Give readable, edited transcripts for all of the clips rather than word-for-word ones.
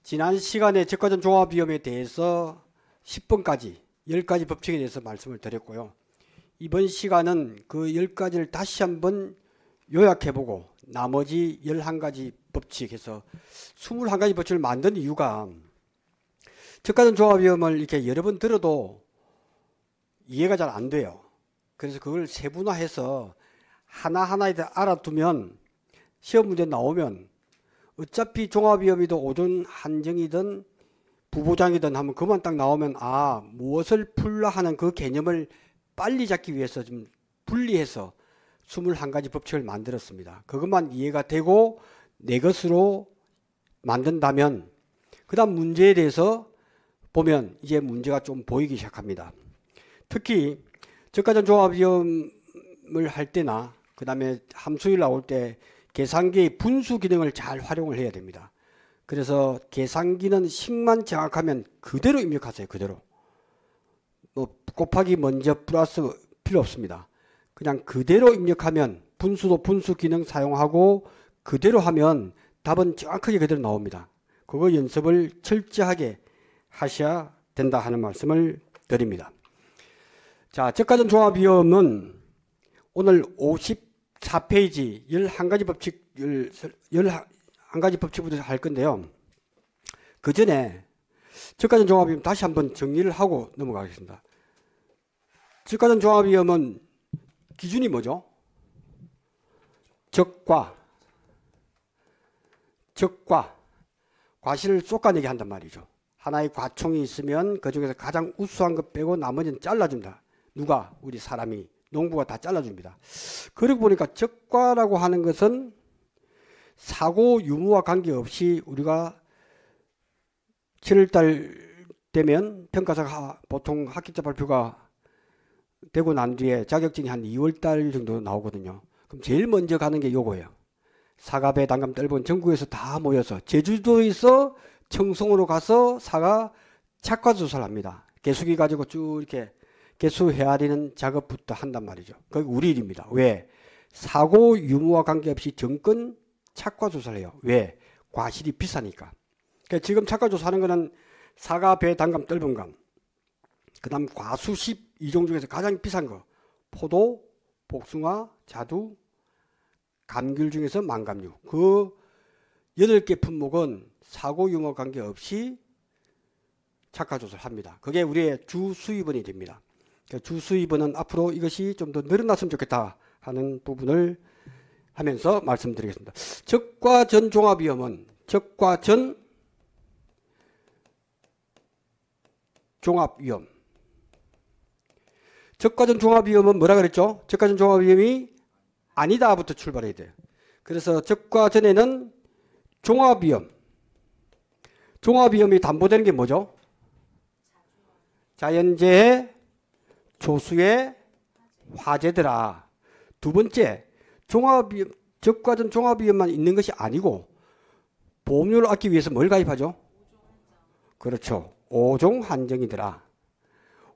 지난 시간에 저가전 종합위험에 대해서 10번까지 10가지 법칙에 대해서 말씀을 드렸고요. 이번 시간은 그 10가지를 다시 한번 요약해보고 나머지 11가지 법칙에서 21가지 법칙을 만든 이유가 저가전 종합위험을 이렇게 여러 번 들어도 이해가 잘 안 돼요. 그래서 그걸 세분화해서 하나하나에 대해 알아두면 시험 문제 나오면 어차피 종합위험이든 오존 한정이든 부보장이든 하면 그만 딱 나오면 무엇을 풀라 하는 그 개념을 빨리 잡기 위해서 좀 분리해서 21가지 법칙을 만들었습니다. 그것만 이해가 되고 내 것으로 만든다면 그 다음 문제에 대해서 보면 이제 문제가 좀 보이기 시작합니다. 특히 저가전 종합위험을 할 때나 그 다음에 함수일 나올 때 계산기의 분수 기능을 잘 활용을 해야 됩니다. 그래서 계산기는 식만 정확하면 그대로 입력하세요. 그대로. 곱하기 먼저 플러스 필요 없습니다. 그냥 그대로 입력하면 분수도 분수 기능 사용하고 그대로 하면 답은 정확하게 그대로 나옵니다. 그거 연습을 철저하게 하셔야 된다 하는 말씀을 드립니다. 자, 저가전 종합위험은 오늘 54페이지 11가지 법칙부터 할 건데요. 그 전에 저가전 종합위험 다시 한번 정리를 하고 넘어가겠습니다. 저가전 종합위험은 기준이 뭐죠? 적과 과실을 쏟아내게 한단 말이죠. 하나의 과총이 있으면 그 중에서 가장 우수한 것 빼고 나머지는 잘라준다. 누가? 우리 사람이, 농부가 다 잘라줍니다. 그러고 보니까 적과라고 하는 것은 사고 유무와 관계없이 우리가 7월달 되면 평가사가 보통 합격자 발표가 되고 난 뒤에 자격증이 한 2월달 정도 나오거든요. 그럼 제일 먼저 가는 게 요거예요. 사과, 배, 단감, 떫은 전국에서 다 모여서 제주도에서 청송으로 가서 사과 착과조사를 합니다. 개수기 가지고 쭉 이렇게 개수 헤아리는 작업부터 한단 말이죠. 그게 우리 일입니다. 왜? 사고 유무와 관계없이 정권 착과조사를 해요. 왜? 과실이 비싸니까. 그러니까 지금 착과조사하는 거는 사과, 배, 단감, 떫은 감. 그 다음 과수십 이종 중에서 가장 비싼 거. 포도, 복숭아, 자두, 감귤 중에서 망감류. 그 8개 품목은 사고 유무와 관계없이 착과조사를 합니다. 그게 우리의 주 수입원이 됩니다. 주 수입원은 앞으로 이것이 좀 더 늘어났으면 좋겠다 하는 부분을 하면서 말씀드리겠습니다. 적과전 종합위험은 적과전 종합위험. 적과전 종합위험은 뭐라 그랬죠? 적과전 종합위험이 아니다부터 출발해야 돼요. 그래서 적과전에는 종합위험. 종합위험이 담보되는 게 뭐죠? 자연재해, 조수의 화재더라. 두 번째, 종합위험, 적과전 종합위험만 있는 것이 아니고 보험료를 아끼기 위해서 뭘 가입하죠? 그렇죠. 5종 한정이더라.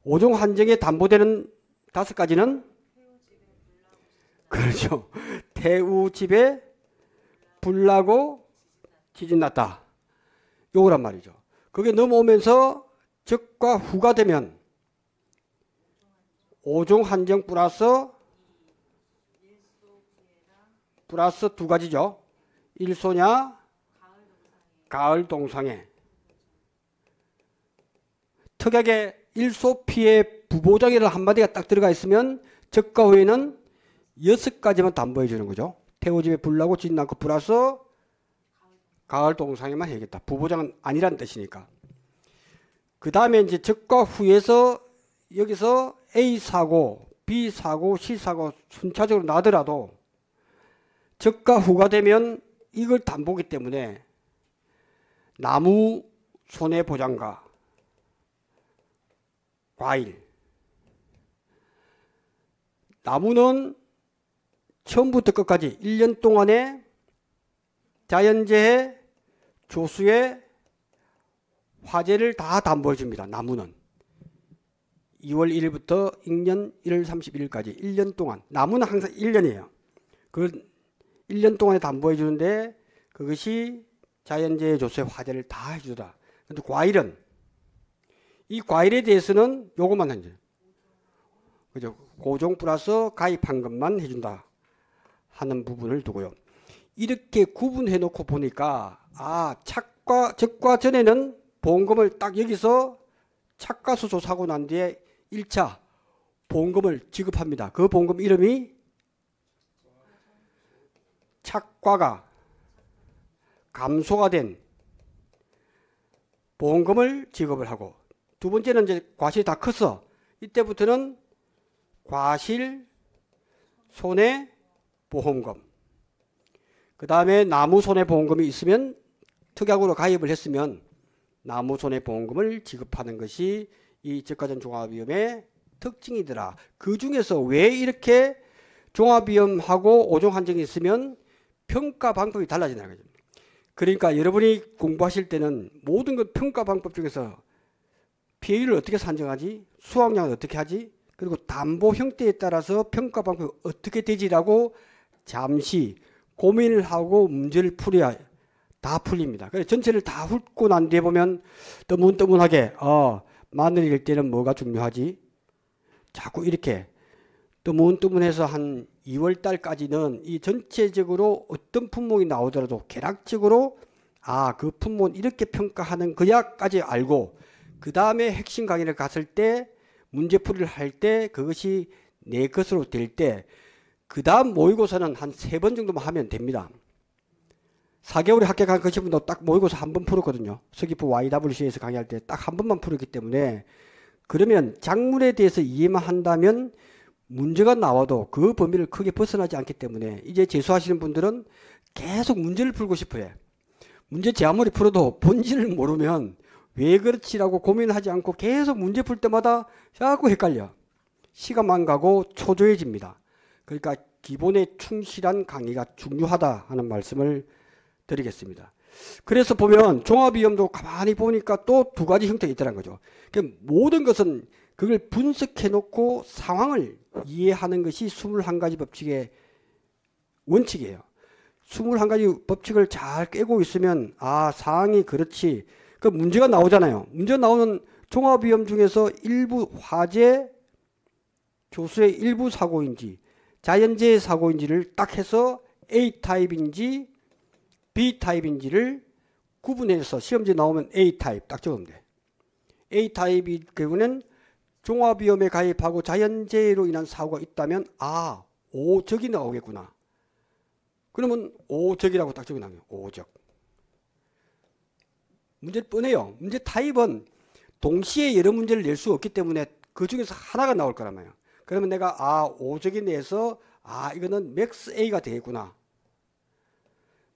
5종 한정에 담보되는 5가지는 그렇죠. 태우 집에 불나고 지진 났다. 요거란 말이죠. 그게 넘어오면서 적과 후가 되면 5종 한정 플러스 2가지죠. 일소냐, 가을 동상해. 특약에 일소 피해 부보장이라는 한마디가 딱 들어가 있으면 적과 후에는 6가지만 담보해 주는 거죠. 태우집에 불나고 지진 않고 플러스 가을 동상에만 해야겠다. 부보장은 아니란 뜻이니까. 그 다음에 이제 적과 후에서 여기서 A 사고, B 사고, C 사고 순차적으로 나더라도 적과 후가 되면 이걸 담보기 때문에 나무 손해보장과 과일. 나무는 처음부터 끝까지 1년 동안에 자연재해, 조수의 화재를 다 담보해 줍니다. 나무는 2월 1일부터 익년 1월 31일까지 1년 동안. 나무는 항상 1년이에요. 그 1년 동안에 담보해 주는데 그것이 자연재해 조소의 화재를 다 해주더라. 근데 과일은 이 과일에 대해서는 요것만 하죠. 그죠? 고종 플러스 가입한 것만 해준다 하는 부분을 두고요. 이렇게 구분해 놓고 보니까 적과 전에는 보험금을 딱 여기서 착과수소 사고 난 뒤에 1차 보험금을 지급합니다. 그 보험금 이름이 착과가 감소가 된 보험금을 지급을 하고, 두 번째는 이제 과실이 다 커서 이때부터는 과실 손해보험금, 그 다음에 나무손해보험금이 있으면 특약으로 가입을 했으면 나무손해보험금을 지급하는 것이 이 저가전 종합위험의 특징이더라. 그 중에서 왜 이렇게 종합위험하고 오종 한정이 있으면 평가 방법이 달라진다는 거죠. 그러니까 여러분이 공부하실 때는 모든 것 평가 방법 중에서 피해율을 어떻게 산정하지? 수확량을 어떻게 하지? 그리고 담보 형태에 따라서 평가 방법이 어떻게 되지라고 잠시 고민을 하고 문제를 풀어야 다 풀립니다. 그래서 전체를 다 훑고 난 뒤에 보면 뜨문뜨문하게 마늘일 때는 뭐가 중요하지? 자꾸 이렇게 뜨문뜨문해서 한 2월 달까지는 이 전체적으로 어떤 품목이 나오더라도 개략적으로 그 품목은 이렇게 평가하는 거야까지 알고, 그 다음에 핵심 강의를 갔을 때 문제풀이를 할 때 그것이 내 것으로 될 때 그 다음 모의고사는 한 3번 정도만 하면 됩니다. 4개월에 합격한 그 친구도 딱 모의고사 한 번 풀었거든요. 서귀포 YWC에서 강의할 때 딱 한 번만 풀었기 때문에, 그러면 작물에 대해서 이해만 한다면 문제가 나와도 그 범위를 크게 벗어나지 않기 때문에 이제 재수하시는 분들은 계속 문제를 풀고 싶어요. 문제 제 아무리 풀어도 본질을 모르면 왜 그렇지라고 고민하지 않고 계속 문제 풀 때마다 자꾸 헷갈려. 시간만 가고 초조해집니다. 그러니까 기본에 충실한 강의가 중요하다 하는 말씀을 드리겠습니다. 그래서 보면 종합위험도 가만히 보니까 또 두 가지 형태가 있다는 거죠. 그러니까 모든 것은 그걸 분석해 놓고 상황을 이해하는 것이 21가지 법칙의 원칙이에요. 21가지 법칙을 잘 깨고 있으면 상황이 그렇지. 그 문제가 나오잖아요. 문제 나오는 종합위험 중에서 일부 화재 조수의 일부 사고인지 자연재해 사고인지를 딱 해서 A타입인지 B타입인지를 구분해서 시험지에 나오면 A타입 딱 적으면 돼. A타입의 경우는 종합위험에 가입하고 자연재해로 인한 사고가 있다면 오적이 나오겠구나. 그러면 오적이라고 딱 적어놔요. 오적. 문제 뻔해요. 문제 타입은 동시에 여러 문제를 낼 수 없기 때문에 그 중에서 하나가 나올 거란 말이에요. 그러면 내가 오적이 내서 이거는 맥스 A가 되겠구나.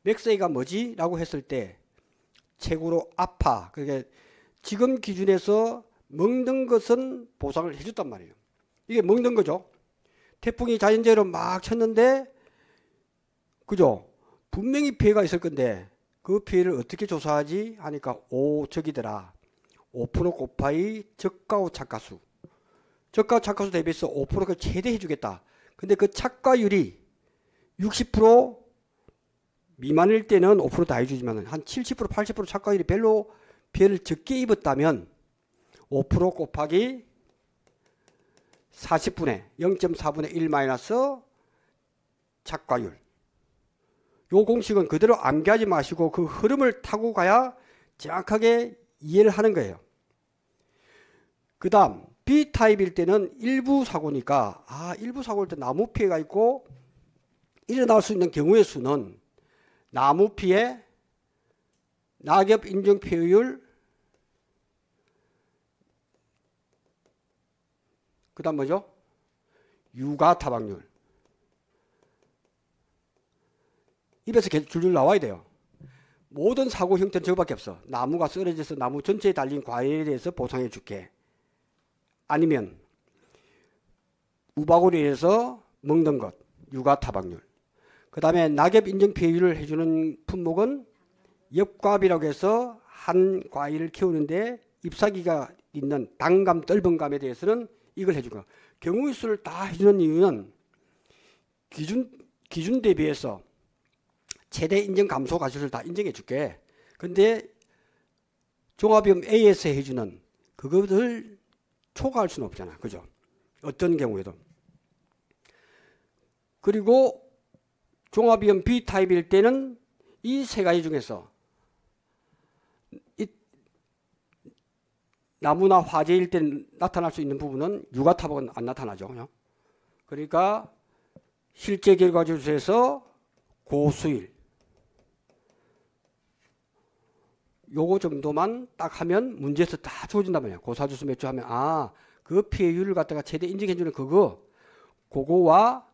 맥스 A가 뭐지? 라고 했을 때 최고로 아파. 그러니까 지금 기준에서 먹는 것은 보상을 해줬단 말이에요. 이게 먹는 거죠. 태풍이 자연재해로 막 쳤는데 그죠? 분명히 피해가 있을 건데 그 피해를 어떻게 조사하지? 하니까 오적이더라. 5% 곱하기 저가후 착과수. 저가후 착과수 대비해서 5%를 최대해 주겠다. 근데 그 착과율이 60% 미만일 때는 5% 다 해주지만 한 70% 80% 착과율이 별로 피해를 적게 입었다면 5% 곱하기 40분의 0.4분의 1 마이너스 착과율. 요 공식은 그대로 암기하지 마시고 그 흐름을 타고 가야 정확하게 이해를 하는 거예요. 그 다음 B타입일 때는 일부 사고니까 일부 사고일 때 나무 피해가 있고 일어날 수 있는 경우의 수는 나무 피해, 낙엽 인정 피해율, 그 다음 뭐죠? 유가 타박률. 입에서 계속 줄줄 나와야 돼요. 모든 사고 형태는 저거밖에 없어. 나무가 쓰러져서 나무 전체에 달린 과일에 대해서 보상해 줄게. 아니면 우박으로 인해서 먹는 것, 유가 타박률. 그 다음에 낙엽 인정 피해율을 해주는 품목은 엽과비라고 해서 한 과일을 키우는데 잎사귀가 있는 단감, 떫은감에 대해서는 이걸 해준 거야. 경우의 수를 다 해주는 이유는 기준 대비해서 최대 인정 감소 가치를 다 인정해 줄게. 근데 종합비용 A에서 해주는 그것을 초과할 수는 없잖아. 그죠? 어떤 경우에도. 그리고 종합비용 B 타입일 때는 이 세 가지 중에서 나무나 화재일 때 나타날 수 있는 부분은 유가타복은 안 나타나죠. 그러니까 실제 결과주수에서 고수일 요거 정도만 딱 하면 문제에서 다 주어진단 말이야. 고사주수 몇 주 하면 그 피해율을 갖다가 최대 인정해주는 그거와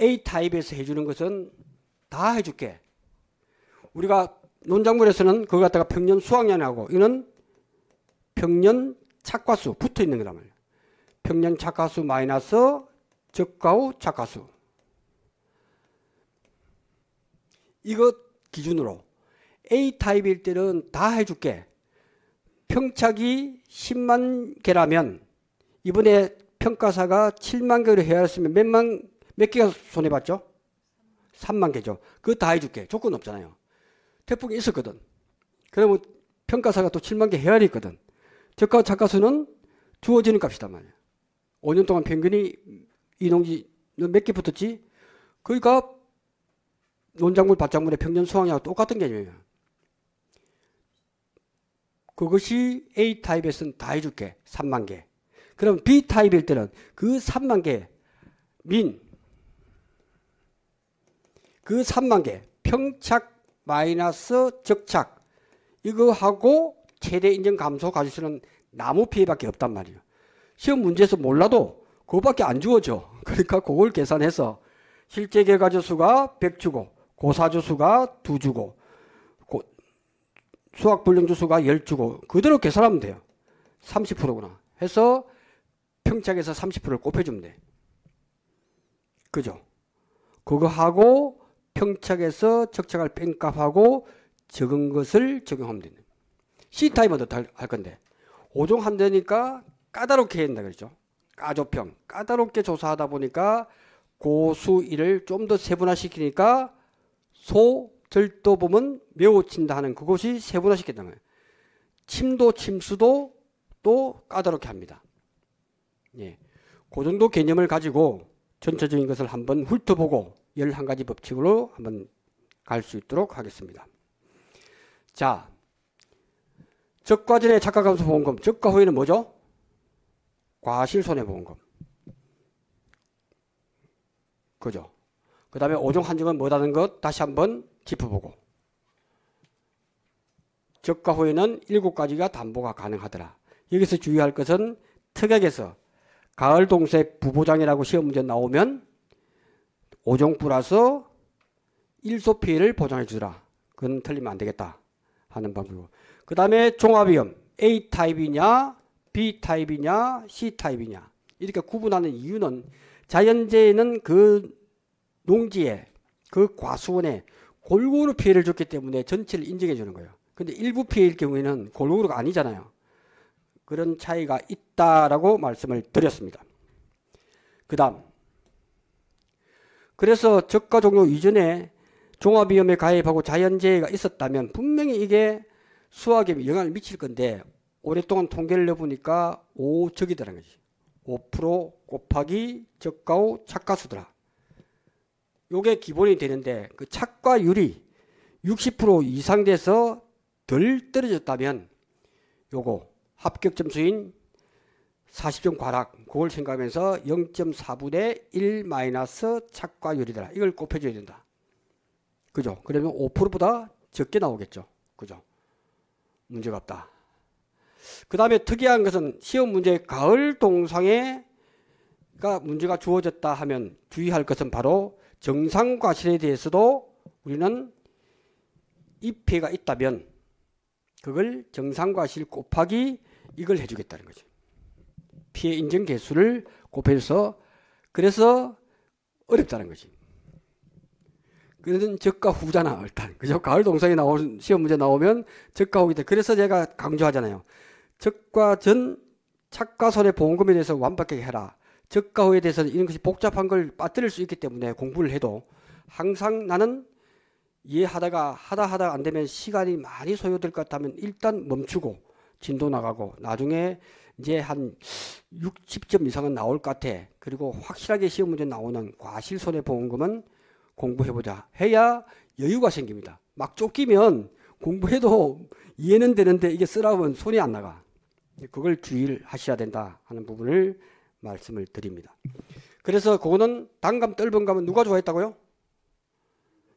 A 타입에서 해주는 것은 다 해줄게. 우리가 논작물에서는 그거 갖다가 평년 수확량하고 이거는 평년 착과수 붙어 있는 거란 말이에요. 평년 착과수 마이너스 적과 후 착과수. 이것 기준으로 A 타입일 때는 다 해줄게. 평착이 10만 개라면 이번에 평가사가 7만 개로 해야 했으면 몇 개가 손해봤죠? 3만 개죠. 그거 다 해줄게. 조건 없잖아요. 태풍이 있었거든. 그러면 평가사가 또 7만 개 해야 했거든. 저가 착과수는 주어지는 값이단 말이야. 5년 동안 평균이 이농지 몇 개 붙었지? 그러니까 논작물, 밭작물의 평년 수확량하고 똑같은 개념이에요. 그것이 A 타입에서는 다 해줄게. 3만 개. 그럼 B 타입일 때는 그 3만 개 그 3만 개 평착 마이너스 적착 이거 하고 최대 인정 감소 가질 수는 나무 피해밖에 없단 말이에요. 시험 문제에서 몰라도 그거밖에 안 주어져. 그러니까 그걸 계산해서 실제 결과주수가 100주고 고사주수가 2주고 수확불량주수가 10주고 그대로 계산하면 돼요. 30%구나 해서 평착에서 30%를 곱해주면 돼. 그죠? 그거 하고 평착에서 적착을 뺀 값하고 적은 것을 적용하면 되는. C타입은 어떻게 할 건데 5종 한다니까 까다롭게 해야 된다 그랬죠. 까조평 까다롭게 조사하다 보니까 고수일을 좀 더 세분화시키니까 소절도범은 매우 친다 하는 그것이 세분화시켰다는 거예요. 침도 침수도 또 까다롭게 합니다. 예, 그 정도 개념을 가지고 전체적인 것을 한번 훑어보고 11가지 법칙으로 한번 갈 수 있도록 하겠습니다. 자, 적과 전의 착과감소 보험금, 적과 후에는 뭐죠? 과실손해보험금. 그죠? 그 다음에 5종 한정은 뭐라는 것 다시 한번 짚어보고 적과 후에는 7가지가 담보가 가능하더라. 여기서 주의할 것은 특약에서 가을 동세 부보장이라고 시험 문제 나오면 5종 플러스 1소 피해를 보장해 주더라. 그건 틀리면 안 되겠다 하는 방법이고 그 다음에 종합위험 A 타입이냐 B 타입이냐 C 타입이냐 이렇게 구분하는 이유는 자연재해는 그 농지에 그 과수원에 골고루 피해를 줬기 때문에 전체를 인정해 주는 거예요. 근데 일부 피해일 경우에는 골고루가 아니잖아요. 그런 차이가 있다라고 말씀을 드렸습니다. 그 다음 그래서 적과 종료 이전에 종합위험에 가입하고 자연재해가 있었다면 분명히 이게 수확에 영향을 미칠 건데 오랫동안 통계를 내보니까 5적이더라는 거지. 5% 곱하기 적과 후 착과수더라. 요게 기본이 되는데 그 착과율이 60% 이상 돼서 덜 떨어졌다면 요거 합격 점수인 40점 과락 그걸 생각하면서 0.4분의 1 마이너스 착과율이더라. 이걸 곱해줘야 된다. 그죠? 그러면 5%보다 적게 나오겠죠. 그죠? 문제가 없다. 그 다음에 특이한 것은 시험 문제 가을 동상에가 문제가 주어졌다 하면 주의할 것은 바로 정상과실에 대해서도 우리는 이 피해가 있다면 그걸 정상과실 곱하기 이걸 해주겠다는 거죠. 피해 인정 개수를 곱해서 그래서 어렵다는 거지. 그래서 적과 후잖아 일단. 그죠? 가을 동상에 나온 시험 문제 나오면 적과 후기 때. 그래서 제가 강조하잖아요. 적과 전 착과손해 보험금에 대해서 완벽하게 해라. 적과 후에 대해서는 이런 것이 복잡한 걸 빠뜨릴 수 있기 때문에 공부를 해도 항상 나는 이해하다가 하다 안 되면 시간이 많이 소요될 것 같다면 일단 멈추고 진도 나가고 나중에 이제 한 60점 이상은 나올 것 같아. 그리고 확실하게 시험 문제 나오는 과실손해보험금은 공부해보자. 해야 여유가 생깁니다. 막 쫓기면 공부해도 이해는 되는데 이게 쓰라면 손이 안 나가. 그걸 주의를 하셔야 된다 하는 부분을 말씀을 드립니다. 그래서 그거는 단감 떫은감은 누가 좋아했다고요?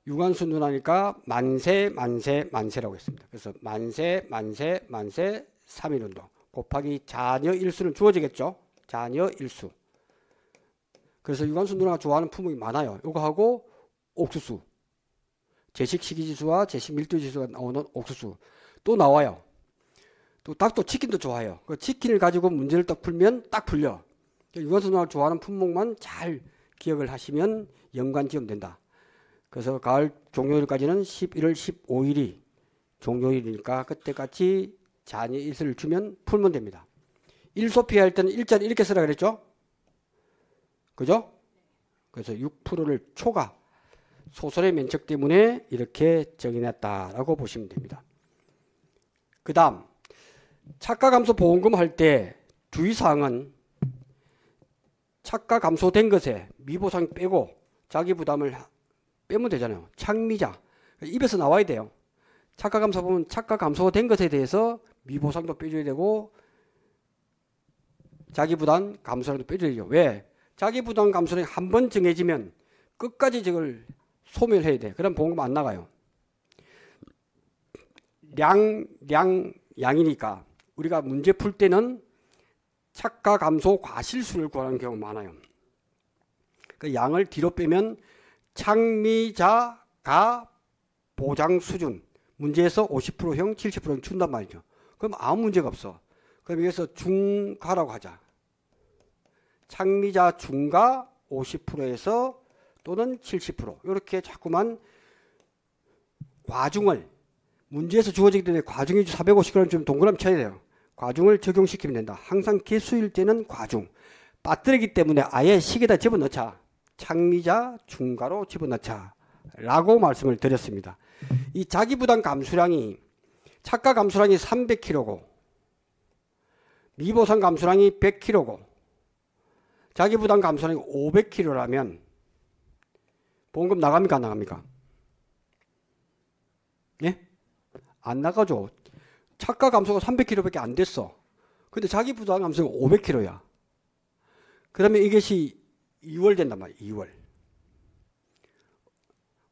유관순 누나니까 만세라고 했습니다. 그래서 만세 3일운동 곱하기 자녀 일수는 주어지겠죠. 자녀 일수. 그래서 유관순 누나가 좋아하는 품목이 많아요. 이거 하고 옥수수, 제식 식이지수와 제식 밀도지수가 나오는 옥수수 또 나와요. 또 닭도 치킨도 좋아해요. 그 치킨을 가지고 문제를 딱 풀면 딱 풀려. 유관순 누나가 좋아하는 품목만 잘 기억을 하시면 연관 지원된다. 그래서 가을 종료일까지는 11월 15일이 종료일이니까 그때까지 자녀 일수를 주면 풀면 됩니다. 일소피 할 때는 일자를 이렇게 쓰라 그랬죠? 그죠? 그래서 6%를 초과 소설의 면책 때문에 이렇게 정해놨다라고 보시면 됩니다. 그 다음 차가 감소 보험금 할 때 주의사항은 차가 감소된 것에 미보상 빼고 자기 부담을 빼면 되잖아요. 창미자 입에서 나와야 돼요. 차가 감소 보면 차가 감소된 것에 대해서 미보상도 빼줘야 되고 자기 부담 감소라도 빼줘야죠. 왜? 자기 부담 감소는 한번 정해지면 끝까지 저걸 소멸해야 돼. 그럼 보험금 안 나가요. 양이니까 우리가 문제 풀 때는 차가 감소 과실수를 구하는 경우가 많아요. 그 양을 뒤로 빼면 창미자가 보장 수준 문제에서 50%형 70%형 준단 말이죠. 그럼 아무 문제가 없어. 그럼 여기서 중가라고 하자. 창미자 중가 50%에서 또는 70% 이렇게 자꾸만 과중을 문제에서 주어지기 때문에 과중이 450g 좀 동그라미 쳐야 돼요. 과중을 적용시키면 된다. 항상 개수일 때는 과중. 빠뜨리기 때문에 아예 식에다 집어넣자. 창미자 중가로 집어넣자 라고 말씀을 드렸습니다. 이 자기부담 감수량이 차가 감수량이 300kg고 미보상 감수량이 100kg고 자기부담 감수량이 500kg라면 보험금 나갑니까 안 나갑니까? 예? 안 나가죠. 차가 감소가 300kg밖에 안 됐어. 근데 자기부담 감소가 500kg야. 그러면 이것이 2월 된단 말이에요. 2월.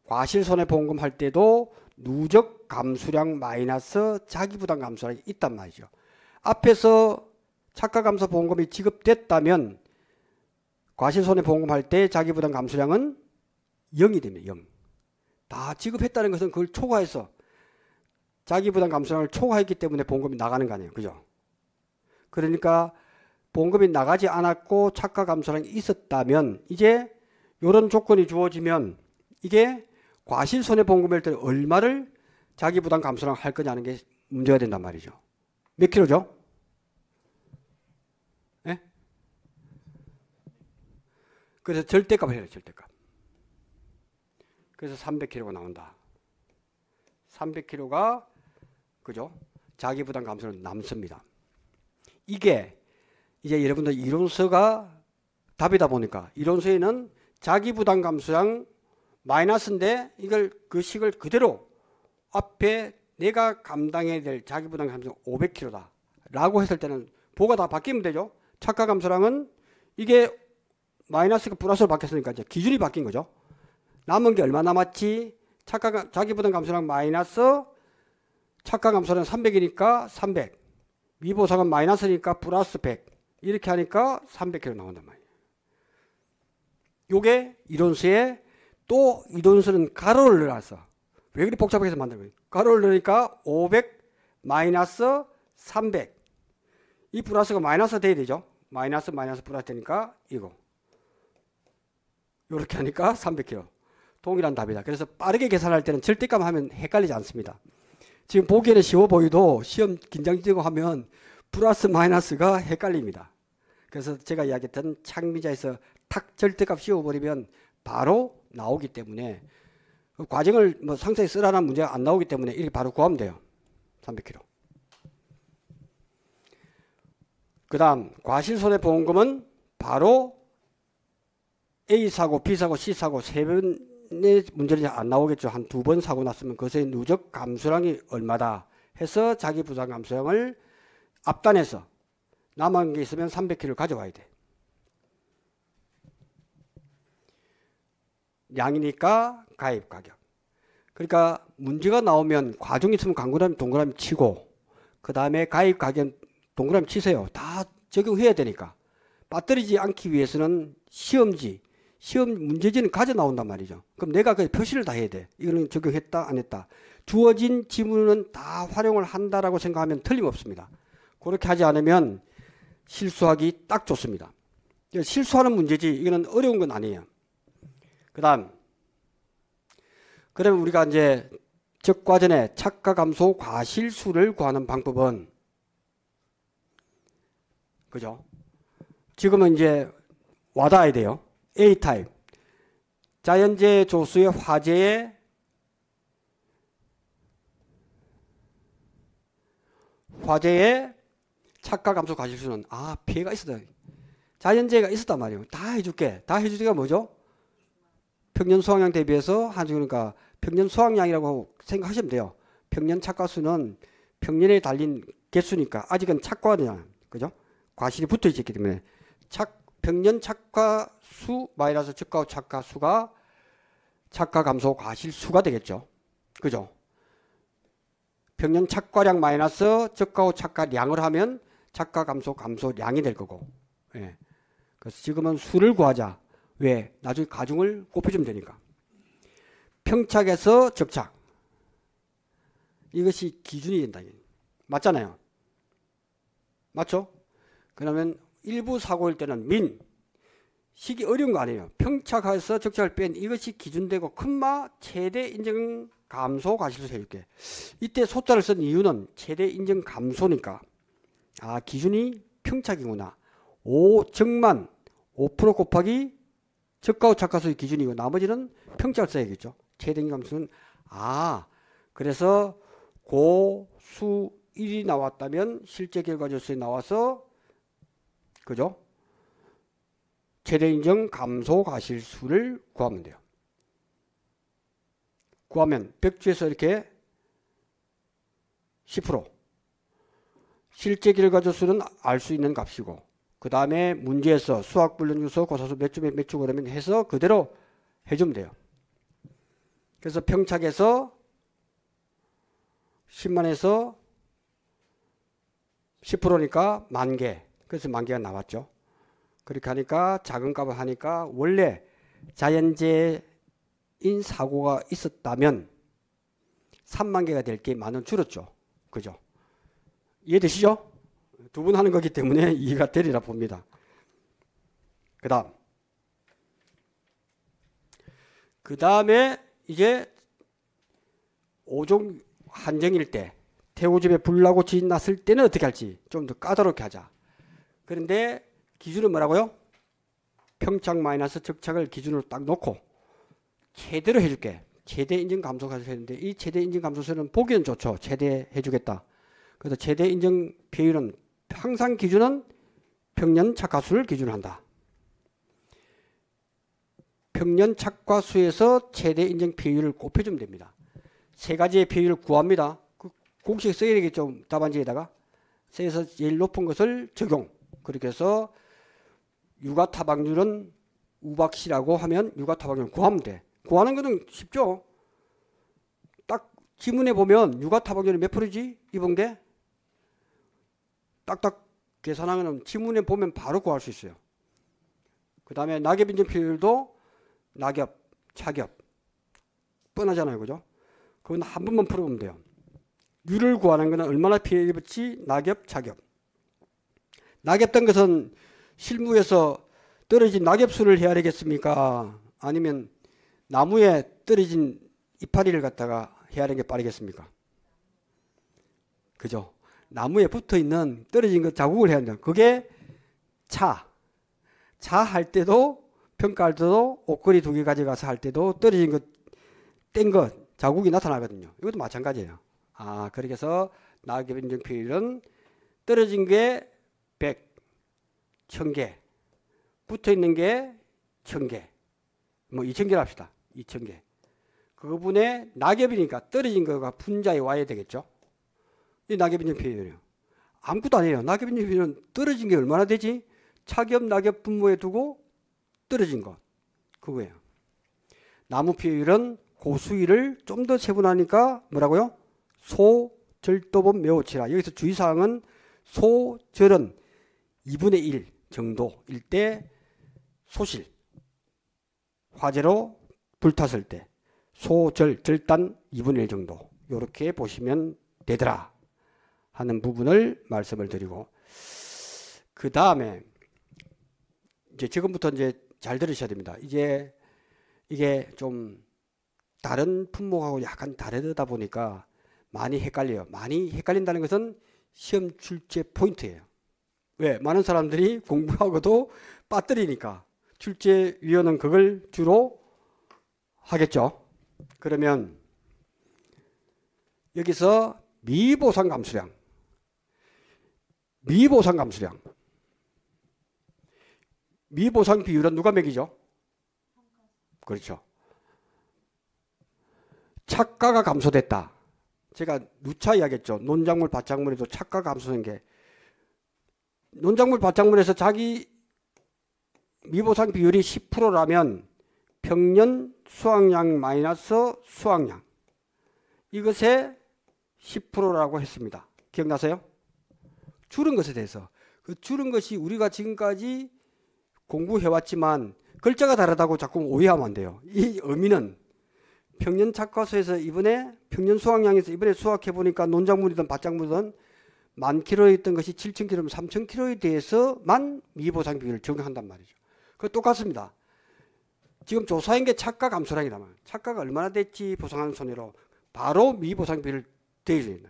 과실손해보험금 할 때도 누적 감수량 마이너스 자기부담 감수량이 있단 말이죠. 앞에서 차가감소보험금이 지급됐다면 과실손해보험금 할 때 자기부담 감수량은 0이 됩니다. 0. 다 지급했다는 것은 그걸 초과해서 자기부담 감수량을 초과했기 때문에 보험금이 나가는 거 아니에요. 그죠? 그러니까 보험금이 나가지 않았고 차가 감소량이 있었다면 이제 이런 조건이 주어지면 이게 과실손해보험금일 때 얼마를 자기부담 감소량 할 거냐는 게 문제가 된단 말이죠. 몇 킬로죠? 네? 그래서 절대값을 해요. 절대값. 그래서 300kg가 나온다. 300kg가 그죠? 자기부담 감소는 남습니다. 이게 이제 여러분들 이론서가 답이다 보니까 이론서에는 자기부담 감소량 마이너스인데 이걸 그 식을 그대로 앞에 내가 감당해야 될 자기부담 감소량 500kg다 라고 했을 때는 보가 다 바뀌면 되죠. 차가 감소량은 이게 마이너스가 플러스로 바뀌었으니까 이제 기준이 바뀐 거죠. 남은 게 얼마 남았지? 자기부담 감소량 마이너스 차가 감소량 300이니까 300. 미보상은 마이너스니까 플러스 100. 이렇게 하니까 300kg 나온단 말이에요. 요게 이론서에 또 이론서는 가로를 넣어서 왜 그리 복잡하게 해서 만든 거예요? 가로를 넣으니까 500 마이너스 300. 이 플러스가 마이너스 돼야 되죠. 마이너스 플러스 되니까 이거. 이렇게 하니까 300kg. 동일한 답이다. 그래서 빠르게 계산할 때는 절대값 하면 헷갈리지 않습니다. 지금 보기에는 쉬워 보여도 시험 긴장되고 하면 플러스 마이너스가 헷갈립니다. 그래서 제가 이야기했던 창미자에서 탁 절대값 씌워버리면 바로 나오기 때문에 과정을 뭐 상세히 쓰라는 문제가 안 나오기 때문에 이렇게 바로 구하면 돼요. 300kg. 그 다음 과실손해보험금은 바로 A 사고, B 사고, C 사고 세 번의 문제는 안 나오겠죠. 한 두 번 사고 났으면 그것의 누적 감수량이 얼마다 해서 자기 부담 감수량을 앞단해서 남은 게 있으면 300kg를 가져와야 돼. 양이니까 가입 가격. 그러니까 문제가 나오면 과중이 있으면 동그라미 치고 그 다음에 가입 가격 동그라미 치세요. 다 적용해야 되니까. 빠뜨리지 않기 위해서는 시험 문제지는 가져 나온단 말이죠. 그럼 내가 그 표시를 다 해야 돼. 이거는 적용했다 안 했다. 주어진 지문은 다 활용을 한다라고 생각하면 틀림없습니다. 그렇게 하지 않으면 실수하기 딱 좋습니다. 실수하는 문제지 이거는 어려운 건 아니에요. 그 다음 그러면 우리가 이제 적과전의 착가 감소 과실수를 구하는 방법은 그죠? 지금은 이제 와닿아야 돼요. A타입 자연재해 조수의 화재의 착가 감소 과실수는 피해가 있었다. 자연재해가 있었단 말이에요. 다 해줄게. 다 해주기가 뭐죠? 평년 수확량 대비해서 그러니까 평년 수확량이라고 생각하시면 돼요. 평년 착과수는 평년에 달린 개수니까 아직은 착과냐, 그죠? 과실이 붙어 있기 때문에 평년 착과수 마이너스 적과 후 착과수가 착가 감소 과실수가 되겠죠. 그죠? 평년 착과량 마이너스 적과 후 착과량을 하면 착가 감소 감소량이 될 거고. 예. 그래서 지금은 수를 구하자. 왜? 나중에 가중을 곱해주면 되니까. 평착에서 적착. 이것이 기준이 된다. 맞잖아요. 맞죠? 그러면 일부 사고일 때는 식이 어려운 거 아니에요. 평착해서 적착을 뺀 이것이 기준되고 큰마 최대 인정 감소 과실수 해줄게. 이때 소자를 쓴 이유는 최대 인정 감소니까. 기준이 평착이구나. 적만 5% 곱하기 적과 후 착과수의 기준이고 나머지는 평착을 써야겠죠. 최대 인정 감소는 그래서 고수 1이 나왔다면 실제 결과조수에 나와서 그죠? 최대 인정 감소 과실수를 구하면 돼요. 구하면 벽지에서 이렇게 10% 실제 결과조수는 알 수 있는 값이고 그 다음에 문제에서 수학불량주소 고사수 몇 점에 몇 주 그러면 해서 그대로 해주면 돼요. 그래서 평착에서 10만에서 10%니까 10,000개. 그래서 10,000개가 나왔죠. 그렇게 하니까 작은 값을 하니까 원래 자연재해인 사고가 있었다면 30,000개가 될 게 10,000원 줄었죠. 그죠? 이해되시죠? 두 분 하는 거기 때문에 이해가 되리라 봅니다. 그 다음에 이제 5종 한정일 때 태우집에 불 나고 지진 났을 때는 어떻게 할지 좀 더 까다롭게 하자. 그런데 기준은 뭐라고요? 평착 마이너스 적착을 기준으로 딱 놓고 최대로 해줄게. 최대 인정 감소가 되는데 이 최대 인정 감소세는 보기는 좋죠. 최대 해주겠다. 그래서 최대 인정 비율은 항상 기준은 평년 착과수를 기준으로 한다. 평년 착과수에서 최대 인정 비율을 곱해주면 됩니다. 세 가지의 비율을 구합니다. 그 공식 써야 되겠죠. 답안지에다가. 세에서 제일 높은 것을 적용. 그렇게 해서 유가타박률은 우박시라고 하면 유가타박률 구하면 돼. 구하는 거는 쉽죠. 딱 지문에 보면 유가타박률이 몇 프로지? 이봉대? 딱딱 계산하면 지문에 보면 바로 구할 수 있어요. 그 다음에 낙엽 인정 비율도 낙엽, 차겹 뻔하잖아요. 그죠? 그건 한 번만 풀어보면 돼요. 유를 구하는 것은 얼마나 피해 입었지? 낙엽, 차겹. 낙엽 딴 것은 실무에서 떨어진 낙엽수를 해야 되겠습니까? 아니면 나무에 떨어진 이파리를 갖다가 해야 하는 게 빠르겠습니까? 그죠? 나무에 붙어있는 떨어진 것 자국을 해야 한다. 그게 차 할 때도 평가할 때도 옷걸이 2개 가져가서 할 때도 떨어진 것 뗀 것, 자국이 나타나거든요. 이것도 마찬가지예요. 그렇게 해서 낙엽 인증 표율은 떨어진 게 100, 1000개, 붙어 있는 게 1000개, 뭐 2000개를 합시다. 2000개. 그분의 낙엽이니까 떨어진 거가 분자에 와야 되겠죠. 이 낙엽 인증 표율이에요. 아무것도 아니에요. 낙엽 인증 표율은 떨어진 게 얼마나 되지? 차겹 낙엽 분모에 두고 떨어진 것. 그거예요. 나무 표율은 고수위를 좀 더 세분하니까 뭐라고요? 소절도법 메우치라. 여기서 주의사항은 소절은 2분의 1 정도일 때 소실, 화재로 불탔을 때 소절, 절단 2분의 1 정도 이렇게 보시면 되더라 하는 부분을 말씀을 드리고, 그 다음에 이제 지금부터 이제 잘 들으셔야 됩니다. 이제 이게 좀 다른 품목하고 약간 다르다 보니까 많이 헷갈려요. 많이 헷갈린다는 것은 시험 출제 포인트예요. 왜? 많은 사람들이 공부하고도 빠뜨리니까 출제위원은 그걸 주로 하겠죠. 그러면 여기서 미보상 감수량, 미보상 비율은 누가 매기죠? 그렇죠. 착가가 감소됐다. 제가 누차 이야기했죠. 논작물, 밭작물에도 착가가 감소된 게, 논작물, 밭작물에서 자기 미보상 비율이 10%라면 평년 수확량 마이너스 수확량, 이것에 10%라고 했습니다. 기억나세요? 줄은 것에 대해서. 그 줄은 것이 우리가 지금까지 공부해왔지만 글자가 다르다고 자꾸 오해하면 안 돼요. 이 의미는 평년 착과수에서 이번에 평년 수확량에서 이번에 수확해보니까 논작물이든 밭작물이든 10,000kg에 있던 것이 7,000kg면 3,000kg에 대해서만 미보상 비율을 적용한단 말이죠. 그거 똑같습니다. 지금 조사한 게 착가 감소량이라면 착가가 얼마나 됐지 보상하는 손해로 바로 미보상 비율을 대주는.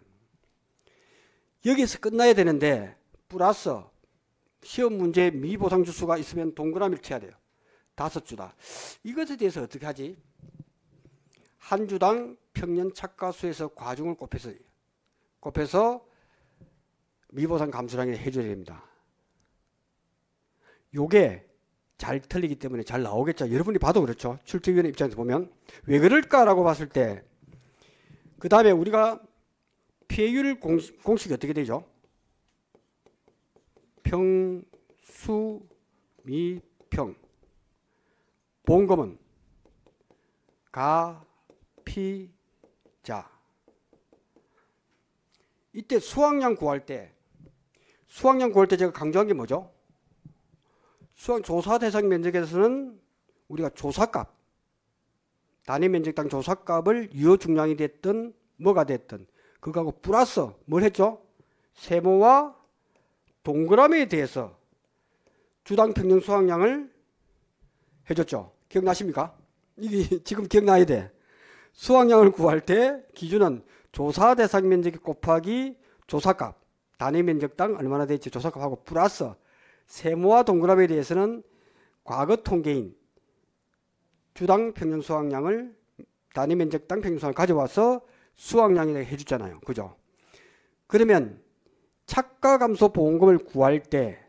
여기서 끝나야 되는데 플러스 시험 문제에 미보상 주수가 있으면 동그라미를 쳐야 돼요. 5주다. 이것에 대해서 어떻게 하지? 한 주당 평년 착가수에서 과중을 곱해서 미보상 감수량을 해줘야 됩니다. 요게 잘 틀리기 때문에 잘 나오겠죠. 여러분이 봐도 그렇죠. 출제위원회 입장에서 보면 왜 그럴까라고 봤을 때, 그 다음에 우리가 피해율 공식이 어떻게 되죠? 평수 미평, 보험금은 가피자. 이때 수확량 구할 때 제가 강조한 게 뭐죠? 조사 대상 면적에서는 우리가 조사값, 단위 면적당 조사값을 유효 중량이 됐든 뭐가 됐든 그거하고 플러스 뭘 했죠? 세모와 동그라미에 대해서 주당 평년 수확량을 해줬죠. 기억나십니까? 이게 지금 기억나야 돼. 수확량을 구할 때 기준은 조사 대상 면적 곱하기 조사값, 단위 면적당 얼마나 될지 조사값하고 플러스 세모와 동그라미에 대해서는 과거 통계인 주당 평년 수확량을 단위 면적당 평년 수확량을 가져와서 수확량이라고 해주잖아요. 그죠? 그러면 착가 감소 보험금을 구할 때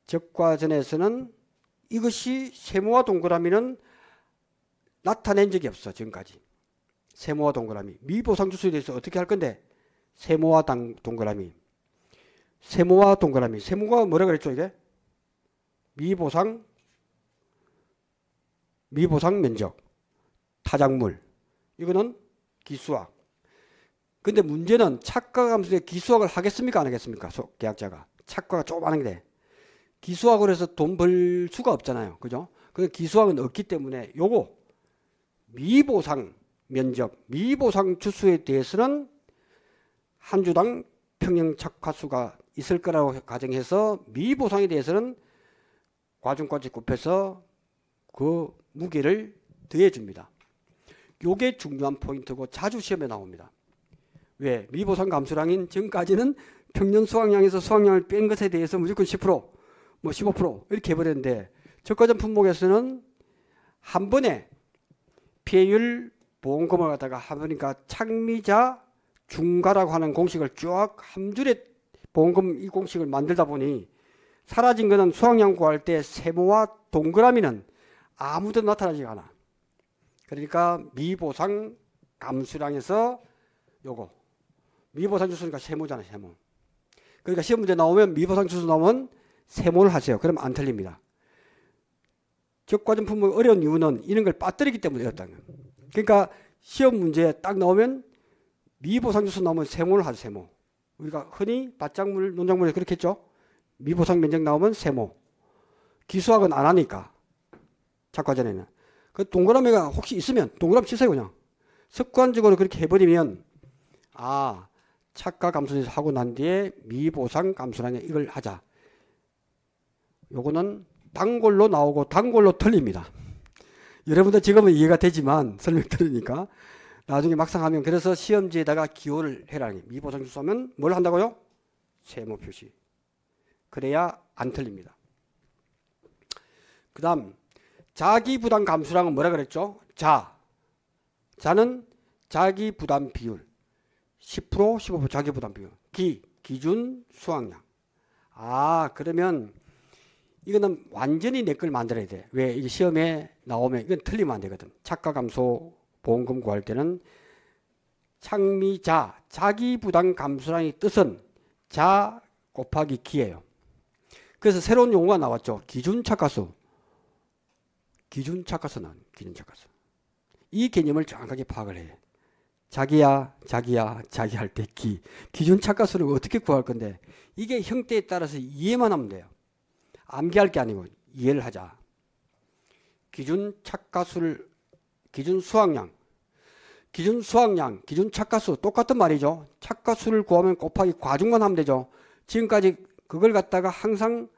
적과전에서는 이것이 세모와 동그라미는 나타낸 적이 없어. 지금까지. 세모와 동그라미. 미보상 주수에 대해서 어떻게 할 건데? 세모와 동그라미. 세모가 뭐라 그랬죠? 이게? 미보상 면적. 타작물. 이거는 기수학. 근데 문제는 착가 감소에 기수학을 하겠습니까? 안 하겠습니까? 계약자가. 착가가 조그마한데. 기수학을 해서 돈 벌 수가 없잖아요. 그죠? 그 기수학은 없기 때문에 요거 미보상 면적, 미보상 주수에 대해서는 한 주당 평형 착화수가 있을 거라고 가정해서 미보상에 대해서는 과중까지 곱해서 그 무게를 더해줍니다. 요게 중요한 포인트고 자주 시험에 나옵니다. 왜? 미보상 감수량인 지금까지는 평년 수확량에서 수확량을 뺀 것에 대해서 무조건 10%, 뭐 15% 이렇게 해버렸는데 적과점 품목에서는 한 번에 피해율 보험금을 갖다가 하니까 창미자 중과라고 하는 공식을 쭉 한 줄에 보험금 이 공식을 만들다 보니 사라진 거는 수확량 구할 때 세모와 동그라미는 아무데도 나타나지 않아. 그러니까 미보상 감수량에서 요거 미보상 주수니까 세모잖아, 세모. 그러니까 시험 문제 나오면 미보상 주수 나오면 세모를 하세요. 그럼 안 틀립니다. 적과점 품목이 어려운 이유는 이런 걸 빠뜨리기 때문에 어렵다는 거예요. 그러니까 시험 문제에 딱 나오면 미보상 주수 나오면 세모를 하죠, 세모. 우리가 흔히 밭작물, 논작물에 그렇게 했죠. 미보상 면적 나오면 세모. 기수학은 안 하니까. 작과전에는. 그 동그라미가 혹시 있으면 동그라미 치세요, 그냥. 습관적으로 그렇게 해버리면 아, 착과 감수에서 하고 난 뒤에 미보상 감수량에 이걸 하자. 요거는 단골로 나오고 단골로 틀립니다. 여러분들 지금은 이해가 되지만 설명 들으니까 나중에 막상 하면 그래서 시험지에다가 기호를 해라는 게 미보상 주소하면 뭘 한다고요? 세모 표시. 그래야 안 틀립니다. 그 다음 자기부담 감수량은 뭐라 그랬죠? 자는 자기부담 비율 10% 15% 자기부담 비율. 기준 수확량. 아 그러면 이거는 완전히 내 걸 만들어야 돼. 왜? 이게 시험에 나오면 이건 틀리면 안 되거든. 착과 감소 보험금 구할 때는 창미자 자기부담 감수량의 뜻은 자 곱하기 기예요. 그래서 새로운 용어가 나왔죠. 기준착과수. 기준착과수 나와요. 기준착과수. 이 개념을 정확하게 파악을 해요. 자기야 할 때 기준착과수를 어떻게 구할 건데 이게 형태에 따라서 이해만 하면 돼요. 암기할 게 아니고 이해를 하자. 기준착과수를 기준수확량, 기준착과수 똑같은 말이죠. 착과수를 구하면 곱하기 과중만 하면 되죠. 지금까지 그걸 갖다가 항상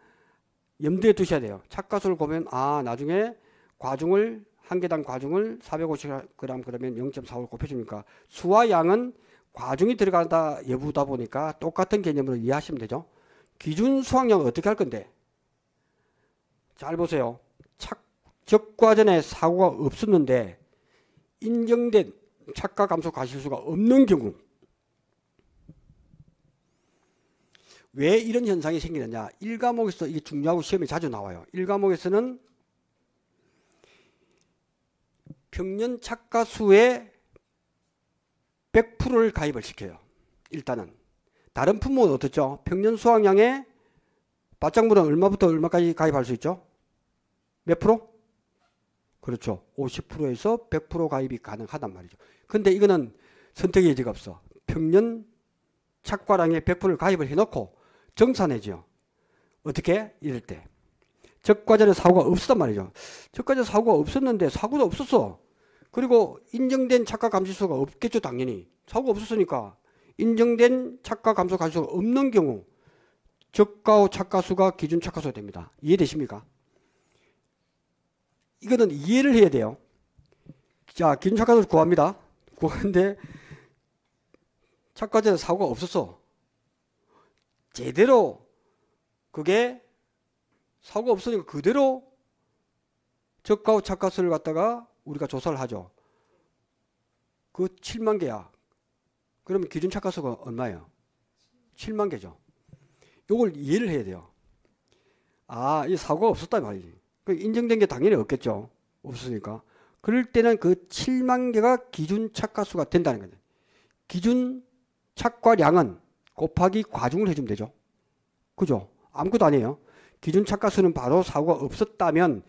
염두에 두셔야 돼요. 착과수를 구하면 나중에 과중을 한 개당 과중을 450g 그러면 0.45를 곱해주니까 수와 양은 과중이 들어간다 여부다 보니까 똑같은 개념으로 이해하시면 되죠. 기준 수확량은 어떻게 할 건데? 잘 보세요. 적과전에 사고가 없었는데 인정된 착과 감소 과실수가 없는 경우 왜 이런 현상이 생기느냐? 1과목에서 이게 중요하고 시험에 자주 나와요. 1과목에서는 평년 착과수의 100%를 가입을 시켜요. 일단은. 다른 품목은 어떻죠? 평년 수확량에 밭작물은 얼마부터 얼마까지 가입할 수 있죠? 몇 프로? 그렇죠. 50%에서 100% 가입이 가능하단 말이죠. 근데 이거는 선택의 여지가 없어. 평년 착과량의 100%를 가입을 해놓고 정산해죠. 어떻게? 이럴 때. 적과전에 사고가 없었단 말이죠. 적과전에 사고가 없었는데 사고도 없었어. 그리고 인정된 착과 감소수가 없겠죠. 당연히. 사고가 없었으니까 인정된 착과 감소 감소수가 없는 경우 적과후 착과수가 기준 착과수가 됩니다. 이해되십니까? 이거는 이해를 해야 돼요. 자, 기준 착과수를 구합니다. 구하는데 착과전에 사고가 없었어. 제대로 그게 사고가 없으니까 그대로 적과후 착과수를 갖다가 우리가 조사를 하죠. 그 7만 개야. 그러면 기준 착과수가 얼마예요? 7만 개죠. 이걸 이해를 해야 돼요. 이 사고가 없었다 말이지. 인정된 게 당연히 없겠죠. 없으니까. 그럴 때는 그 7만 개가 기준 착과수가 된다는 거죠. 기준 착과량은 곱하기 과중을 해주면 되죠. 그죠? 아무것도 아니에요. 기준 착과수는 바로 사고가 없었다면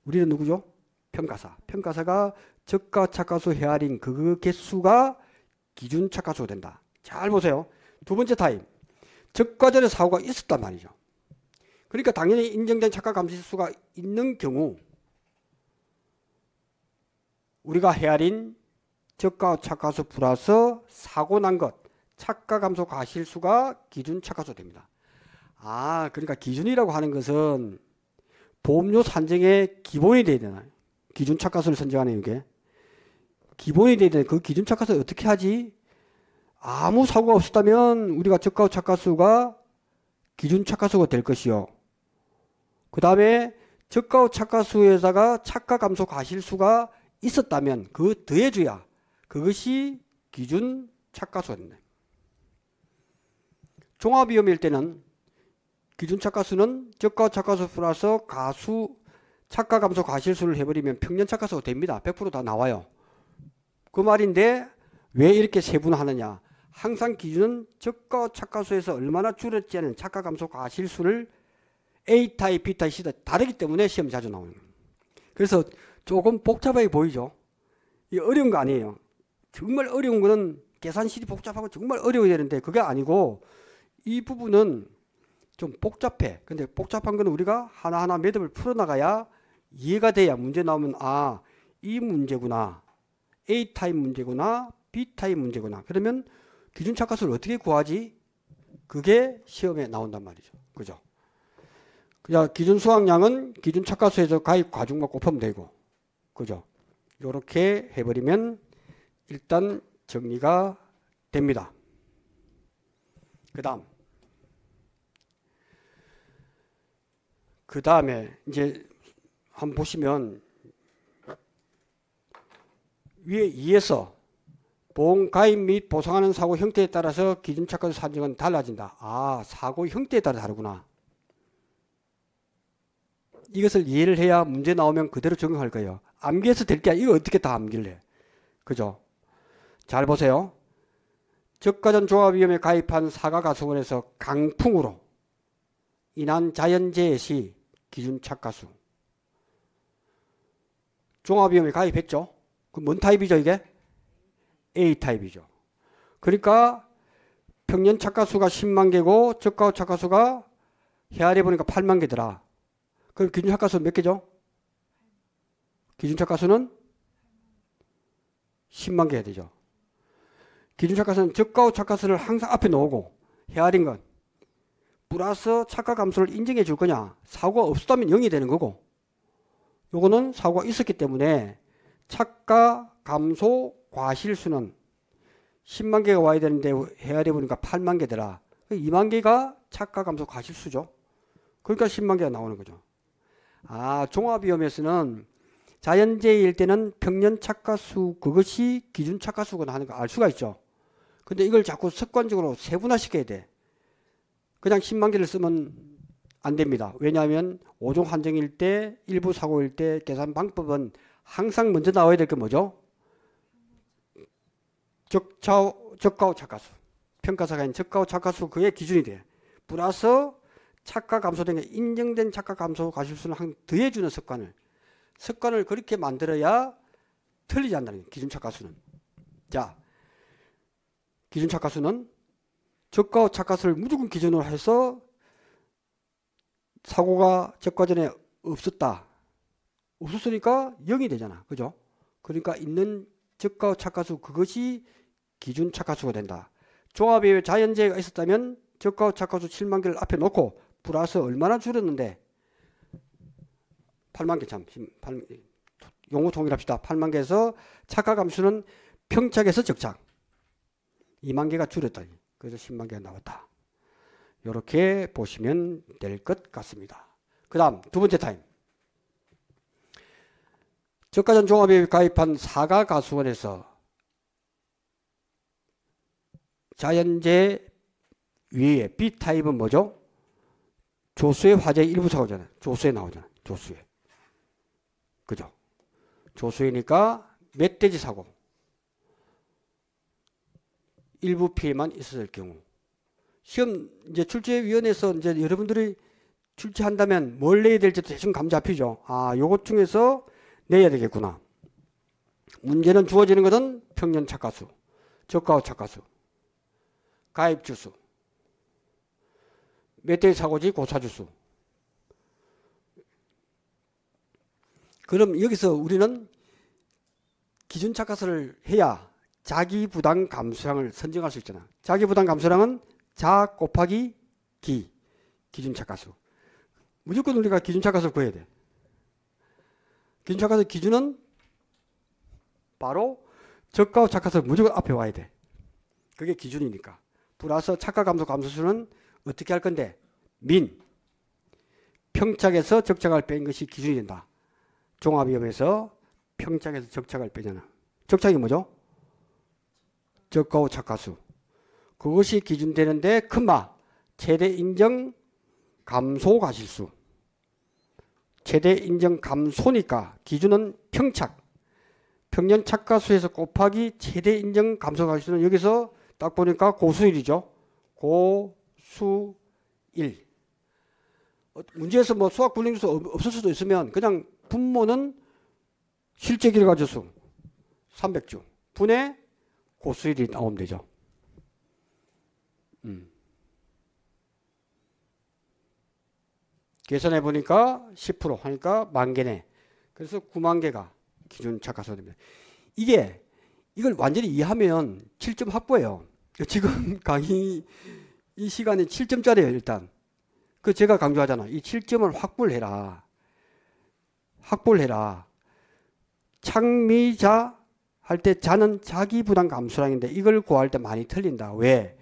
우리는 누구죠? 평가사. 평가사가 적과 착과수 헤아린 그 개수가 기준 착과수가 된다. 잘 보세요. 두 번째 타입. 적과전에 사고가 있었단 말이죠. 그러니까 당연히 인정된 착과 감소수가 있는 경우 우리가 헤아린 적과 착과수 플러스 사고 난 것 착과 감소 과실수가 기준 착과수 됩니다. 그러니까 기준이라고 하는 것은 보험료 산정의 기본이 돼야 되나요? 기준 착과수를 선정하는 게 기본이 돼야 되나요? 그 기준 착과수 어떻게 하지? 아무 사고가 없었다면 우리가 적과후 착과수가 기준 착과수가 될 것이요. 그 다음에 저가와 착가수에다가 착가 감소 과실수가 있었다면 그 더해줘야 그것이 기준 착가수가 된다. 종합위험일 때는 기준 착가수는 저가와 착가수 플러스 가수 착가 감소 과실수를 해버리면 평년 착가수가 됩니다. 100% 다 나와요. 그 말인데 왜 이렇게 세분화하느냐. 항상 기준은 저가와 착가수에서 얼마나 줄었지 않은 착가 감소 과실수를 A타입, B타입, C타입 다르기 때문에 시험 자주 나오는 거예요. 그래서 조금 복잡하게 보이죠. 이게 어려운 거 아니에요. 정말 어려운 거는 계산식이 복잡하고 정말 어려워야 되는데 그게 아니고 이 부분은 좀 복잡해. 근데 복잡한 거는 우리가 하나하나 매듭을 풀어나가야 이해가 돼야 문제 나오면 아, 이 문제구나. A타입 문제구나. B타입 문제구나. 그러면 기준 착가수를 어떻게 구하지? 그게 시험에 나온단 말이죠. 그죠? 그냥 기준 수확량은 기준 착가수에서 가입 과중만 곱하면 되고. 그죠? 요렇게 해버리면 일단 정리가 됩니다. 그 다음에 이제 한번 보시면 위에 2에서 보험 가입 및 보상하는 사고 형태에 따라서 기준 착가수 산정은 달라진다. 아, 사고 형태에 따라 다르구나. 이것을 이해를 해야 문제 나오면 그대로 적용할 거예요. 암기해서 될 게 아니라 이거 어떻게 다 암기를 해. 그죠? 잘 보세요. 저가전 종합위험에 가입한 사가가수원에서 강풍으로 인한 자연재해 시 기준 착가수. 종합위험에 가입했죠. 그럼 뭔 타입이죠 이게? A타입이죠. 그러니까 평년 착가수가 10만 개고 저가 착가수가 헤아려 보니까 8만 개더라. 그럼 기준 착가수 몇 개죠? 기준 착가수는 10만 개 해야 되죠. 기준 착가수는 저가 착가수를 항상 앞에 놓고 헤아린 건 플러스 착가 감소를 인정해 줄 거냐. 사고가 없었다면 0이 되는 거고 요거는 사고가 있었기 때문에 착가 감소 과실수는 10만 개가 와야 되는데 헤아려 보니까 8만 개더라. 2만 개가 착가 감소 과실수죠. 그러니까 10만 개가 나오는 거죠. 아, 종합위험에서는 자연재해일 때는 평년 착가수 그것이 기준 착가수구나 하는 거 알 수가 있죠. 근데 이걸 자꾸 습관적으로 세분화시켜야 돼. 그냥 10만 개를 쓰면 안 됩니다. 왜냐하면 5종 한정일 때, 일부 사고일 때 계산 방법은 항상 먼저 나와야 될 게 뭐죠? 저가와 착가수. 평가사가 아닌 저가와 착가수 그게 기준이 돼. 플러스 착가 감소된 게 인정된 착가 감소 과실수는 한 더해주는 습관을 그렇게 만들어야 틀리지 않는다는 거예요. 기준 착가수는. 자, 기준 착가수는 저가와 착가수를 무조건 기준으로 해서 사고가 적과전에 없었으니까 0이 되잖아. 그죠? 그러니까 있는 저가와 착가수 그것이 기준 착가수가 된다. 종합에 자연재해가 있었다면 저가와 착가수 7만 개를 앞에 놓고 플러스 얼마나 줄였는데 8만 개 참. 용어 통일합시다. 8만 개에서 착가 감소는 평착에서 적착. 2만 개가 줄였다. 그래서 10만 개가 나왔다. 이렇게 보시면 될 것 같습니다. 그 다음 두 번째 타임. 저가전 종합에 가입한 사가가수원에서 자연재해 위에 B타입은 뭐죠? 조수의 화재 일부 사고잖아요. 조수에 나오잖아요. 조수에. 그죠? 조수이니까 멧돼지 사고. 일부 피해만 있었을 경우. 시험 이제 출제위원회에서 이제 여러분들이 출제한다면 뭘 내야 될지 대충 감 잡히죠. 아, 요것 중에서 내야 되겠구나. 문제는 주어지는 것은 평년 착가수, 저가와 착가수, 가입 주수, 멧돼지 사고지 고사주수. 그럼 여기서 우리는 기준 착가수를 해야 자기 부담 감소량을 선정할 수 있잖아. 자기 부담 감소량은 자 곱하기 기준 착가수. 무조건 우리가 기준 착가수를 구해야 돼. 기준 착가수 기준은 바로 저가와 착가수 무조건 앞에 와야 돼. 그게 기준이니까. 플러스 착가 감소 감소수는 어떻게 할 건데? 평착에서 적착을 뺀 것이 기준이 된다. 종합위험에서 평착에서 적착을 빼잖아. 적착이 뭐죠? 적가후 착가수. 그것이 기준되는데 큰마 최대 인정 감소 가실수. 최대 인정 감소니까 기준은 평착. 평년 착가수에서 곱하기 최대 인정 감소 가실수는 여기서 딱 보니까 고수일이죠. 고수일. 문제에서 뭐 수학 불능수 없을 수도 있으면 그냥 분모는 실제 결과주수 300주 분의 고수일이 나오면 되죠. 계산해 보니까 10% 하니까 10,000개네. 그래서 90,000개가 기준 착가수가 됩니다. 이걸 완전히 이해하면 7점 확보예요. 지금 강의 이 시간에 7점짜리예요, 일단. 그 제가 강조하잖아. 이 7점을 확보를 해라. 확보를 해라. 창미자 할 때 자는 자기 부담 감소량인데 이걸 구할 때 많이 틀린다. 왜?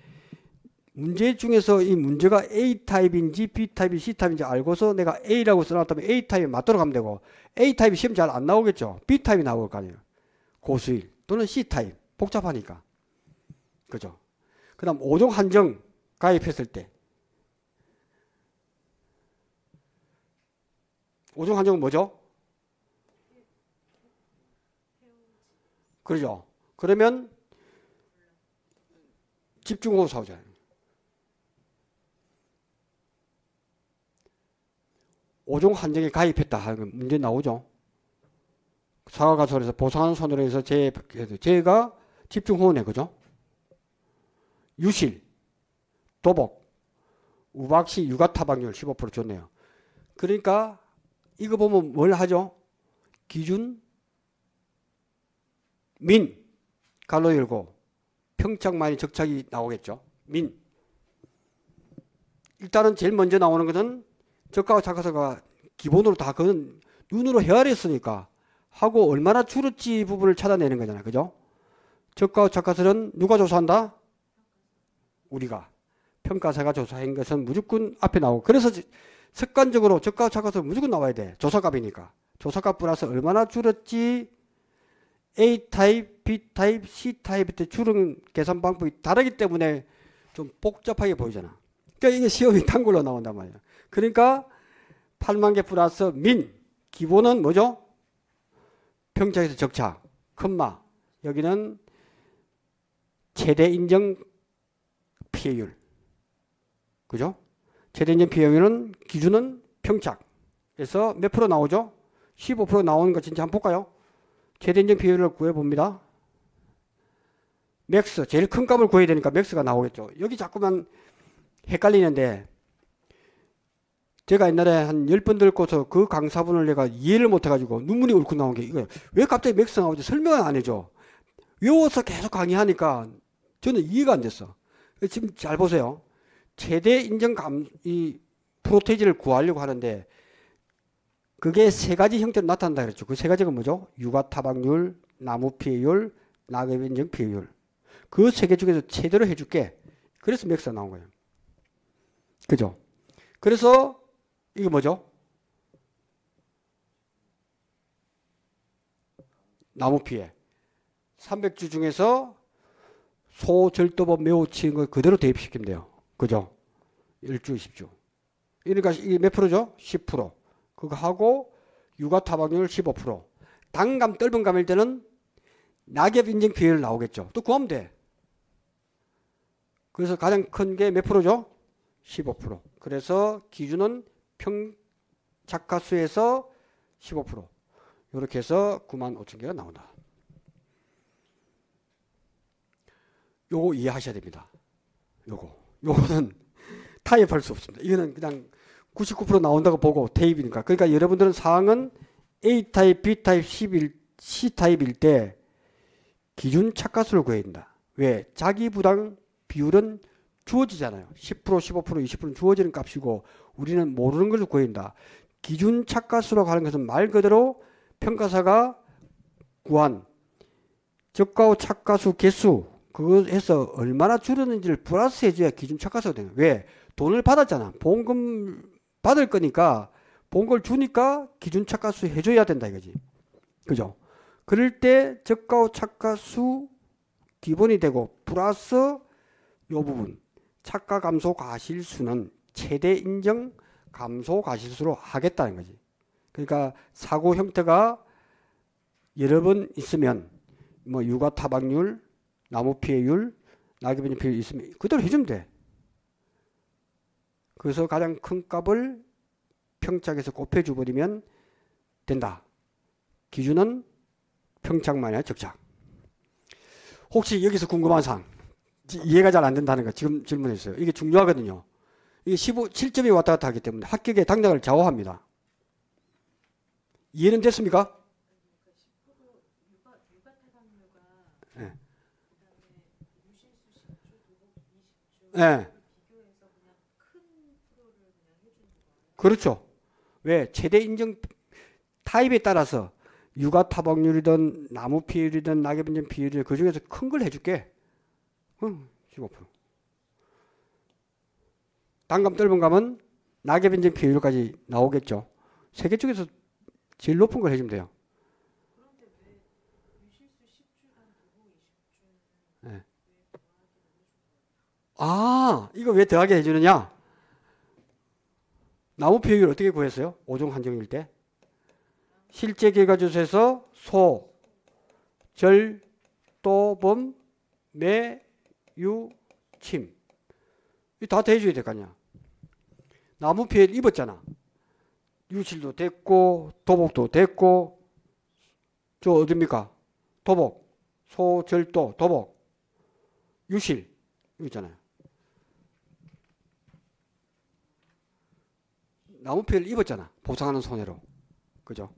문제 중에서 이 문제가 A타입인지 B타입인지 C타입인지 알고서 내가 A라고 써놨다면 A타입에 맞도록 하면 되고 A타입이 시험 잘 안 나오겠죠. B타입이 나올 거 아니에요. 고수일 또는 C타입. 복잡하니까. 그죠? 그 다음 5종 한정 가입했을 때 5종 한정은 뭐죠? 그러죠. 그러면 집중호우 사오잖아요. 5종 한정에 가입했다 하는 문제 나오죠. 사과가설에서 보상하는 손으로 해서 제가 집중호우네. 그죠? 유실, 도복, 우박시 육아타박률 15% 좋네요. 그러니까 이거 보면 뭘 하죠? 기준 민 갈로 열고 평착만이 적착이 나오겠죠. 민 일단은 제일 먼저 나오는 것은 적가와 착가수가 기본으로 다 그건 눈으로 헤아렸으니까 하고 얼마나 줄었지 부분을 찾아내는 거잖아요. 그죠? 적가와 착가수는 누가 조사한다? 우리가. 평가사가 조사한 것은 무조건 앞에 나오고 그래서 습관적으로 적가와 착가수는 무조건 나와야 돼. 조사값이니까. 조사값 플러스 얼마나 줄었지 A타입, B타입, C타입 때 줄은 계산 방법이 다르기 때문에 좀 복잡하게 보이잖아. 그러니까 이게 시험이 단골로 나온단 말이야. 그러니까 80,000개 플러스 민 기본은 뭐죠? 평착에서 적착 큰마 여기는 최대 인정 피해율 그죠? 최대 인정 피해율은 기준은 평착에서 몇 프로 나오죠? 15% 나오는 거 진짜 한번 볼까요? 최대 인정 비율을 구해봅니다. 맥스, 제일 큰 값을 구해야 되니까 맥스가 나오겠죠. 여기 자꾸만 헷갈리는데 제가 옛날에 한 10번 듣고서 그 강사분을 내가 이해를 못해가지고 눈물이 울컥 나온 게 이거예요. 왜 갑자기 맥스 나오지? 설명을 안 해줘. 외워서 계속 강의하니까 저는 이해가 안 됐어. 지금 잘 보세요. 최대 인정 이 프로테이지를 구하려고 하는데 그게 세 가지 형태로 나타난다 그랬죠. 그 세 가지가 뭐죠? 육아 타박률, 나무 피해율, 낙엽 인정 피해율. 그 세 개 중에서 최대로 해줄게. 그래서 맥스가 나온 거예요. 그죠? 그래서 이게 뭐죠? 나무 피해. 300주 중에서 소절도법 매우 치는 걸 그대로 대입시키면 돼요. 그죠? 1주, 10주. 그러니까 이게 몇 프로죠? 10%. 그거 하고 육아 타박률 15%. 단감 떫은 감일 때는 낙엽 인정 피해율 나오겠죠. 또 구하면 돼. 그래서 가장 큰 게 몇 프로죠? 15%. 그래서 기준은 평착가수에서 15%. 이렇게 해서 95,000개가 나온다. 요거 이해하셔야 됩니다. 요거는 타협할 수 없습니다. 이거는 그냥 99% 나온다고 보고 대입이니까. 그러니까 여러분들은 사항은 A타입, B타입, C타입일 때 기준 착가수를 구해야 된다. 왜? 자기 부담 비율은 주어지잖아요. 10%, 15%, 20%는 주어지는 값이고 우리는 모르는 걸 구해야 된다. 기준 착가수라고 하는 것은 말 그대로 평가사가 구한 적가후 착가수 개수 그거에서 얼마나 줄었는지를 플러스 해줘야 기준 착가수가 되는 거예요. 왜? 돈을 받았잖아. 보험금 받을 거니까 본 걸 주니까 기준착가수 해줘야 된다 이거지. 그죠? 그럴 때 저가 후 착가수 기본이 되고 플러스 요 부분 착가 감소 과실수는 최대 인정 감소 과실수로 하겠다는 거지. 그러니까 사고 형태가 여러 번 있으면 뭐 유가 타박률, 나무 피해율, 낙엽변경 피해율 있으면 그대로 해주면 돼. 그래서 가장 큰 값을 평착에서 곱해줘 버리면 된다. 기준은 평착만이 아니라 적착. 혹시 여기서 궁금한 사항, 이해가 잘 안 된다는 거 지금 질문했어요. 이게 중요하거든요. 이게 7점이 왔다 갔다 하기 때문에 합격의 당락을 좌우합니다. 이해는 됐습니까? 네. 네. 그렇죠. 왜? 최대 인정 타입에 따라서 유가 타박률이든 나무 피해율이든 낙엽변경 피해율이든 그 중에서 큰 걸 해줄게. 15%. 단감 떫은 감은 낙엽변경 피해율까지 나오겠죠. 세 개 중에서 제일 높은 걸 해주면 돼요. 네. 아, 이거 왜 더하게 해주느냐? 나무 피해율 어떻게 구했어요? 5종 한정일 때. 실제 결과조사에서 소, 절, 도, 범, 매, 유, 침. 이 다 대줘야 될 거 아니야. 나무 피해를 입었잖아. 유실도 됐고, 도복도 됐고, 저 어딥니까? 도복, 소, 절, 도, 도복, 유실. 여기 있잖아요. 나무 피해를 입었잖아. 보상하는 손해로. 그죠?